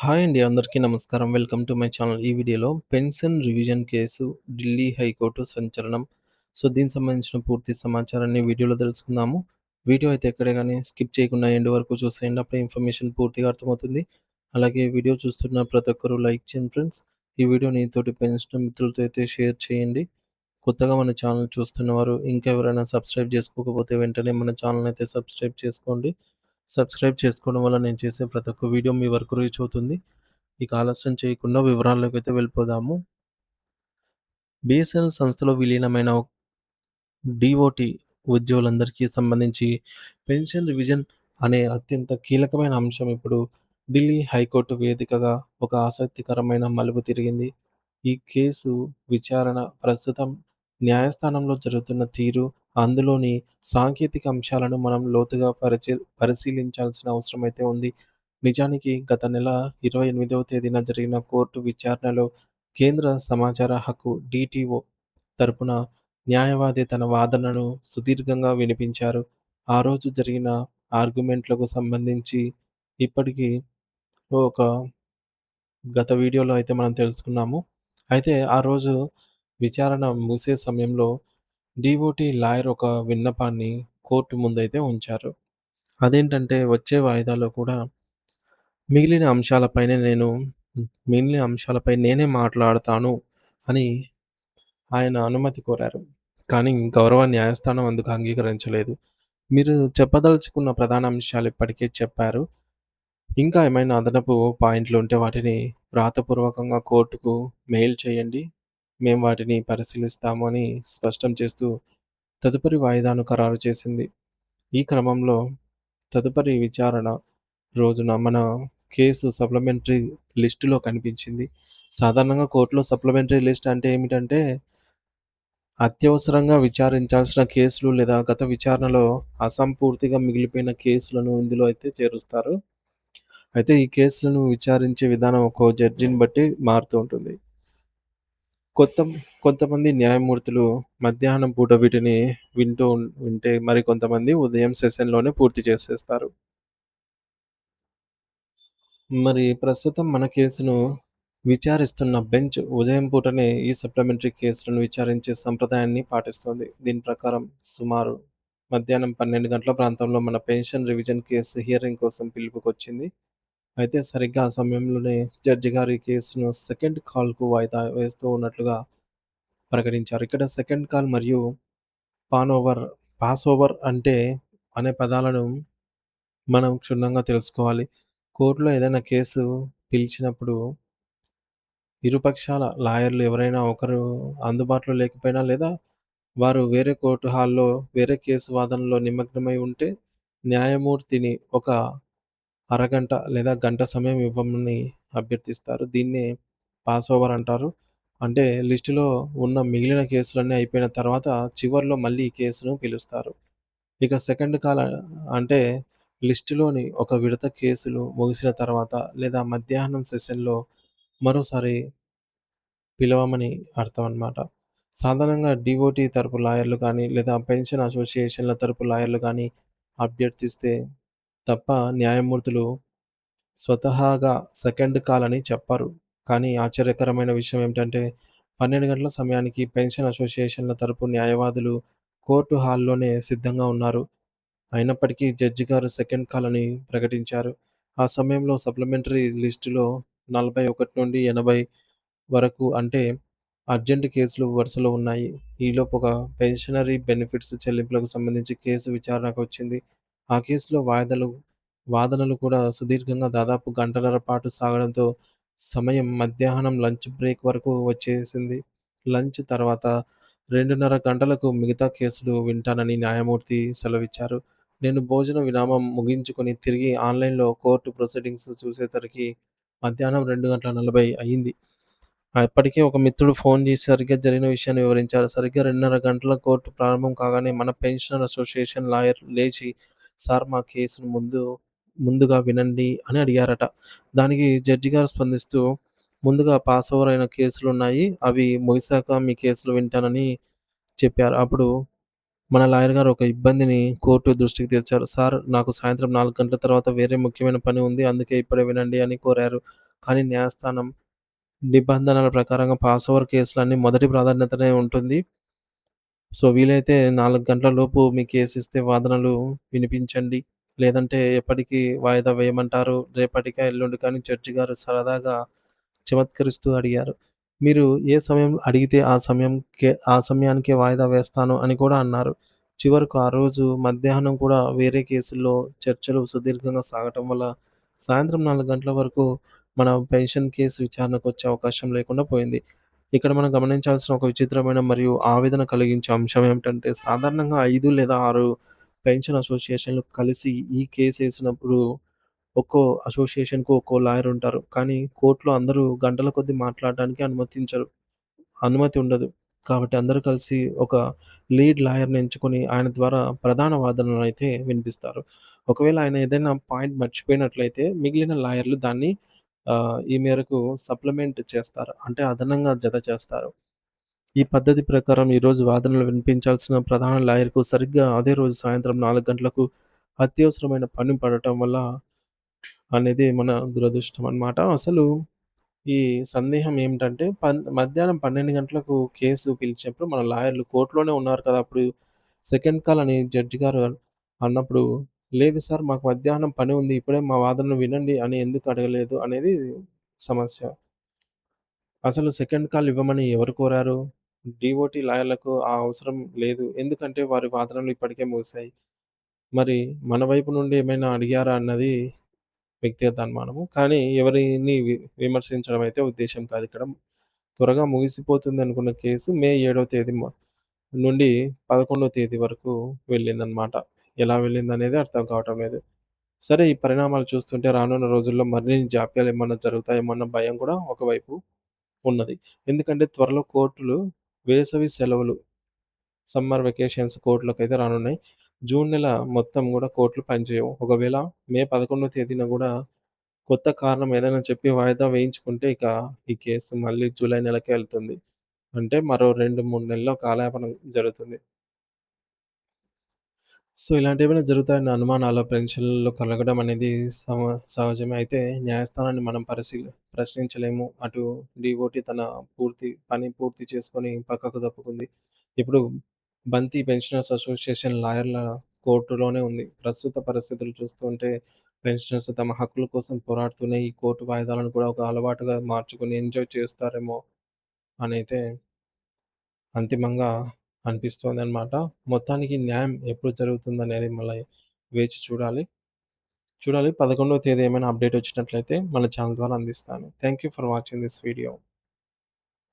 Hi అండి. అందరికీ నమస్కారం. Welcome to my channel. ఈ వీడియోలో pension revision case Delhi high court సంచలనం. దీనికి సంబంధించిన పూర్తి సమాచారాన్ని వీడియోలో తెలుసుకుందాము. వీడియో అయితే ఎక్కడ గాని స్కిప్ చేయకుండా ఎండ్ వరకు చూసేయండి. అప్పుడే ఇన్ఫర్మేషన్ పూర్తిగా అర్థమవుతుంది. అలాగే వీడియో చూస్తున్న ప్రతి ఒక్కరు లైక్ చేయండి ఫ్రెండ్స్. ఈ వీడియోని తోటి పెన్షన్ మిత్రులతో అయితే షేర్ చేయండి. కొత్తగా మన ఛానల్ చూస్తున్నవారు ఇంకా ఎవరైనా సబ్స్క్రైబ్ చేసుకోకపోతే వెంటనే మన ఛానల్‌ని అయితే సబ్స్క్రైబ్ చేసుకోండి. సబ్స్క్రైబ్ చేసుకోవడం వల్ల నేను చేసే ప్రతి ఒక్క వీడియో మీ వరకు రీచ్ అవుతుంది. ఇక ఆలస్యం చేయకుండా వివరాల్లోకైతే వెళ్ళిపోదాము. బీఎస్ఎన్ఎల్ సంస్థలో విలీనమైన డీఓటీ ఉద్యోగులందరికీ సంబంధించి పెన్షన్ రివిజన్ అనే అత్యంత కీలకమైన అంశం ఇప్పుడు ఢిల్లీ హైకోర్టు వేదికగా ఒక ఆసక్తికరమైన మలుపు తిరిగింది. ఈ కేసు విచారణ ప్రస్తుతం న్యాయస్థానంలో జరుగుతున్న తీరు, అందులోని సాంకేతిక అంశాలను మనం లోతుగా పరిశీలించాల్సిన అవసరమైతే ఉంది. నిజానికి గత నెల 28వ తేదీన జరిగిన కోర్టు విచారణలో కేంద్ర సమాచార హక్కు డీటీఓ తరపున న్యాయవాది తన వాదనను సుదీర్ఘంగా వినిపించారు. ఆ రోజు జరిగిన ఆర్గ్యుమెంట్‌లకు సంబంధించి ఇప్పటికి ఒక గత వీడియోలో అయితే మనం తెలుసుకున్నాము. అయితే ఆ రోజు విచారణ ముగిసే సమయంలో డీఓటీ లాయర్ ఒక విన్నపాన్ని కోర్టు ముందైతే ఉంచారు. అదేంటంటే వచ్చే వాయిదాలో కూడా మిగిలిన అంశాలపైనే నేను మిగిలిన అంశాలపై నేనే మాట్లాడతాను అని ఆయన అనుమతి కోరారు. కానీ గౌరవ న్యాయస్థానం అందుకు అంగీకరించలేదు. మీరు చెప్పదలుచుకున్న ప్రధాన అంశాలు ఇప్పటికే చెప్పారు. ఇంకా ఏమైనా అదనపు పాయింట్లు ఉంటే వాటిని వ్రాతపూర్వకంగా కోర్టుకు మెయిల్ చేయండి. మేము వాటిని పరిశీలిస్తాము అని స్పష్టం చేస్తూ తదుపరి వాయిదాను ఖరారు చేసింది. ఈ క్రమంలో తదుపరి విచారణ రోజున మన కేసు సప్లిమెంటరీ లిస్ట్‌లో కనిపించింది. సాధారణంగా కోర్టులో సప్లిమెంటరీ లిస్ట్ అంటే ఏమిటంటే అత్యవసరంగా విచారించాల్సిన కేసులు లేదా గత విచారణలో అసంపూర్తిగా మిగిలిపోయిన కేసులను ఇందులో అయితే చేరుస్తారు. అయితే ఈ కేసులను విచారించే విధానం ఒక్కో జడ్జిని బట్టి మారుతూ ఉంటుంది. కొత్త కొంతమంది న్యాయమూర్తులు మధ్యాహ్నం పూట వీటిని వింటే మరికొంతమంది ఉదయం సెషన్‌లోనే పూర్తి చేసేస్తారు. మరి ప్రస్తుతం మన కేసును విచారిస్తున్న బెంచ్ ఉదయం పూటనే ఈ సప్లిమెంటరీ కేసులను విచారించే సంప్రదాయాన్ని పాటిస్తోంది. దీని ప్రకారం సుమారు మధ్యాహ్నం 12 గంటల ప్రాంతంలో మన పెన్షన్ రివిజన్ కేసు హియరింగ్ కోసం పిలుపుకొచ్చింది. అయితే సరిగ్గా ఆ సమయంలోనే జడ్జి గారు ఈ కేసును సెకండ్ కాల్‌కు వాయిదా వేస్తూ ఉన్నట్లుగా ప్రకటించారు. ఇక్కడ సెకండ్ కాల్ మరియు పాన్ ఓవర్, పాస్ ఓవర్ అనే పదాలను మనం క్షుణ్ణంగా తెలుసుకోవాలి. కోర్టులో ఏదైనా కేసు పిలిచినప్పుడు ఇరుపక్షాల లాయర్లు ఎవరైనా ఒకరు అందుబాటులో లేకపోయినా లేదా వారు వేరే కోర్టు హాల్‌లో వేరే కేసు వాదనలో నిమగ్నమై ఉంటే న్యాయమూర్తిని ఒక అరగంట లేదా గంట సమయం ఇవ్వమని అభ్యర్థిస్తారు. దీన్నే పాస్ ఓవర్ అంటారు. అంటే లిస్టులో ఉన్న మిగిలిన కేసులన్నీ అయిపోయిన తర్వాత చివర్లో మళ్ళీ ఈ కేసును పిలుస్తారు. ఇక సెకండ్ కాల్ అంటే లిస్టులోని ఒక విడత కేసులు ముగిసిన తర్వాత లేదా మధ్యాహ్నం సెషన్‌లో మరోసారి పిలవమని అర్థం అన్నమాట. సాధారణంగా డీఓటీ తరపు లాయర్లు కానీ లేదా పెన్షన్ అసోసియేషన్‌ల తరపు లాయర్లు గానీ అభ్యర్థిస్తే తప్ప న్యాయమూర్తులు స్వతహాగా సెకండ్ కాల్ అని చెప్పరు. కానీ ఆశ్చర్యకరమైన విషయం ఏమిటంటే 12 గంటల సమయానికి పెన్షన్ అసోసియేషన్‌ల తరపు న్యాయవాదులు కోర్టు హాల్‌లోనే సిద్ధంగా ఉన్నారు. అయినప్పటికీ జడ్జి గారు సెకండ్ కాల్ అని ప్రకటించారు. ఆ సమయంలో సప్లిమెంటరీ లిస్టులో 41 నుండి 80 వరకు అంటే అర్జెంట్ కేసులు వరుసలో ఉన్నాయి. ఈలోపు ఒక పెన్షనరీ బెనిఫిట్స్ చెల్లింపులకు సంబంధించి కేసు విచారణకు వచ్చింది. ఆ కేసులో వాదనలు కూడా సుదీర్ఘంగా దాదాపు గంటన్నర పాటు సాగడంతో సమయం మధ్యాహ్నం లంచ్ బ్రేక్ వరకు వచ్చేసింది. లంచ్ తర్వాత 2:30 గంటలకు మిగతా కేసులు వింటానని న్యాయమూర్తి సెలవిచ్చారు. నేను భోజన విరామం ముగించుకొని తిరిగి ఆన్‌లైన్‌లో కోర్టు ప్రొసీడింగ్స్ చూసేసరికి మధ్యాహ్నం 2:40 అయింది. అప్పటికే ఒక మిత్రుడు ఫోన్ చేసి సరిగ్గా జరిగిన విషయాన్ని వివరించారు. సరిగ్గా 2:30 గంటల కోర్టు ప్రారంభం కాగానే మన పెన్షనర్ అసోసియేషన్ లాయర్ లేచి "సార్ మా కేసును ముందుగా వినండి" అని అడిగారట. దానికి జడ్జి గారు స్పందిస్తూ "ముందుగా పాస్ ఓవర్ అయిన కేసులున్నాయి. అవి ముగిసాక మీ కేసులు వింటానని" చెప్పారు. అప్పుడు మన లాయర్ గారు ఒక ఇబ్బందిని కోర్టు దృష్టికి తెచ్చారు. "సార్, నాకు సాయంత్రం 4 గంటల తర్వాత వేరే ముఖ్యమైన పని ఉంది. అందుకే ఇప్పుడే వినండి" అని కోరారు. కానీ న్యాయస్థానం నిబంధనల ప్రకారంగా పాస్ ఓవర్ కేసులన్నీ మొదటి ప్రాధాన్యతనే ఉంటుంది. సో, వీలైతే 4 గంటల లోపు మీ కేసిస్తే వాదనలు వినిపించండి. లేదంటే ఎప్పటికి వాయిదా వేయమంటారు? రేపటికా, ఎల్లుండికా అని జడ్జి గారు సరదాగా చమత్కరిస్తూ అడిగారు. మీరు ఏ సమయం అడిగితే ఆ సమయానికే వాయిదా వేస్తాను అని కూడా అన్నారు. చివరకు ఆ రోజు మధ్యాహ్నం కూడా వేరే కేసుల్లో చర్చలు సుదీర్ఘంగా సాగటం వల్ల సాయంత్రం 4 గంటల వరకు మన పెన్షన్ కేసు విచారణకొచ్చే అవకాశం లేకుండా పోయింది. ఇక్కడ మనం గమనించాల్సిన ఒక విచిత్రమైన మరియు ఆవేదన కలిగించే అంశం ఏమిటంటే, సాధారణంగా 5 లేదా 6 పెన్షన్ అసోసియేషన్‌లు కలిసి ఈ కేసేసినప్పుడు ఒక్కో అసోసియేషన్‌కు ఒక్కో లాయర్ ఉంటారు. కానీ కోర్ట్‌లో అందరూ గంటల కొద్దీ మాట్లాడడానికి అనుమతి ఉండదు. కాబట్టి అందరూ కలిసి ఒక లీడ్ లాయర్‌ని ఎంచుకొని ఆయన ద్వారా ప్రధాన వాదనలనైతే వినిపిస్తారు. ఒకవేళ ఆయన ఏదైనా పాయింట్ మర్చిపోయినట్లయితే మిగిలిన లాయర్‌లు దాన్ని ఈ మేరకు సప్లిమెంట్ చేస్తారు. అంటే అదనంగా జత చేస్తారు. ఈ పద్ధతి ప్రకారం ఈరోజు వాదనలు వినిపించాల్సిన ప్రధాన లాయర్‌కు సరిగ్గా అదే రోజు సాయంత్రం 4 గంటలకు అత్యవసరమైన పని పడటం వల్ల అనేది మన దురదృష్టం అన్నమాట. అసలు ఈ సందేహం ఏమిటంటే మధ్యాహ్నం 12 గంటలకు కేసు పిలిచినప్పుడు మన లాయర్‌లు కోర్ట్‌లోనే ఉన్నారు కదా! అప్పుడు సెకండ్ కాల్ అని జడ్జి గారు అన్నప్పుడు, "లేదు సార్, మాకు మధ్యాహ్నం పని ఉంది. ఇప్పుడే మా వాదనలు వినండి" అని ఎందుకు అడగలేదు అనేది సమస్య. అసలు సెకండ్ కాల్ ఇవ్వమని ఎవరు కోరారు? డీఓటీ లాయర్‌లకు ఆ అవసరం లేదు. ఎందుకంటే వారి వాదనలు ఇప్పటికే ముగిసాయి. మరి మన వైపు నుండి ఏమైనా అడిగారా అన్నది వ్యక్తిగత అనుమానము. కానీ ఎవరిని విమర్శించడం అయితే ఉద్దేశ్యం కాదు ఇక్కడ. త్వరగా ముగిసిపోతుందనుకున్న కేసు మే 7వ తేదీ నుండి 11వ తేదీ వరకు వెళ్ళిందనమాట. ఎలా వెళ్ళిందనేది అర్థం కావటం లేదు. సరే, ఈ పరిణామాలు చూస్తుంటే రానున్న రోజుల్లో మరిన్ని జాప్యాలేమన్నా జరుగుతాయేమో అన్న భయం కూడా ఒకవైపు ఉన్నది. ఎందుకంటే త్వరలో కోర్టులు వేసవి సెలవులు, సమ్మర్ వెకేషన్స్ కోర్టులకైతే రానున్నాయి. జూన్ నెల మొత్తం గూడా కోర్టులు పనిచేయవు. ఒకవేళ మే 11వ తేదీన గూడా కొత్త కారణం ఏదైనా చెప్పి వాయిదా వేయించుకుంటే ఇక ఈ కేసు మళ్ళీ జూలై నెలకే ఎళ్తుంది. అంటే మరో 2, 3 నెలల్లో కాలయాపన జరుగుతుంది. సో, ఇలాంటివేమైనా జరుగుతాయన్న అనుమానాలు పెన్షన్‌లో కలగడం అనేది సహజమే. అయితే న్యాయస్థానాన్ని మనం ప్రశ్నించలేము. అటు డీఓటీ తన పని పూర్తి చేసుకొని పక్కకు తప్పుకుంది. ఇప్పుడు బంతి పెన్షనర్స్ అసోసియేషన్ లాయర్ల కోర్టులోనే ఉంది. ప్రస్తుత పరిస్థితులు చూస్తుంటే పెన్షనర్స్ తమ హక్కుల కోసం పోరాడుతూనే ఈ కోర్టు వాయిదాలను కూడా ఒక అలవాటుగా మార్చుకొని ఎంజాయ్ చేస్తారేమో అనైతే అంతిమంగా అనిపిస్తోందనమాట. మొత్తానికి న్యాయం ఎప్పుడు జరుగుతుందనేది మళ్ళీ వేచి చూడాలి. 11వ తేదీ ఏమైనా అప్డేట్ వచ్చినట్లయితే మన ఛానల్ ద్వారా అందిస్తాను. Thank you for watching this video.